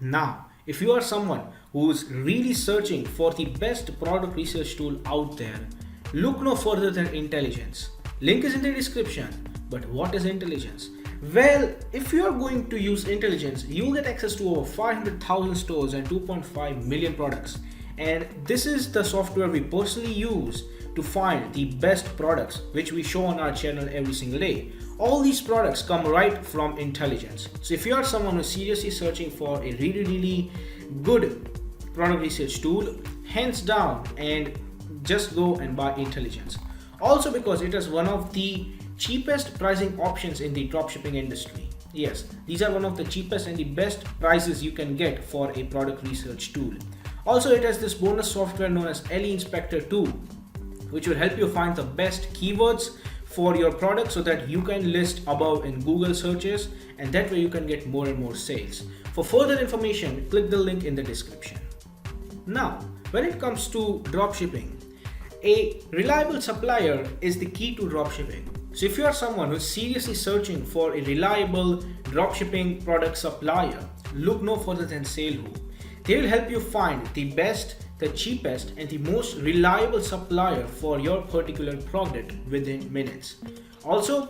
Now, if you are someone who's really searching for the best product research tool out there, look no further than Intelligence. Link is in the description. But what is Intelligence? Well, if you are going to use Intelligence, you'll get access to over 500,000 stores and 2.5 million products. And this is the software we personally use to find the best products which we show on our channel every single day. All these products come right from Intelligence. So if you are someone who's seriously searching for a really good product research tool, hands down, and just go and buy Intelligence. Also because it is one of the cheapest pricing options in the dropshipping industry. Yes, these are one of the cheapest and the best prices you can get for a product research tool. Also, it has this bonus software known as LE Inspector 2, which will help you find the best keywords for your product so that you can list above in Google searches, and that way you can get more and more sales. For further information, click the link in the description. Now, when it comes to dropshipping, a reliable supplier is the key to dropshipping. So if you are someone who is seriously searching for a reliable dropshipping product supplier, look no further than SaleWho. They will help you find the best, the cheapest, and the most reliable supplier for your particular product within minutes. Also,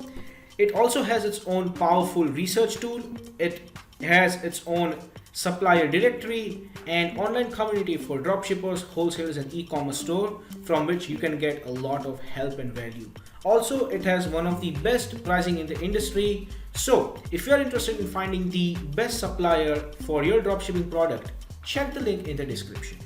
it also has its own powerful research tool. It has its own supplier directory and online community for dropshippers, wholesalers, and e-commerce store from which you can get a lot of help and value. Also, it has one of the best pricing in the industry. So if you are interested in finding the best supplier for your dropshipping product, check the link in the description.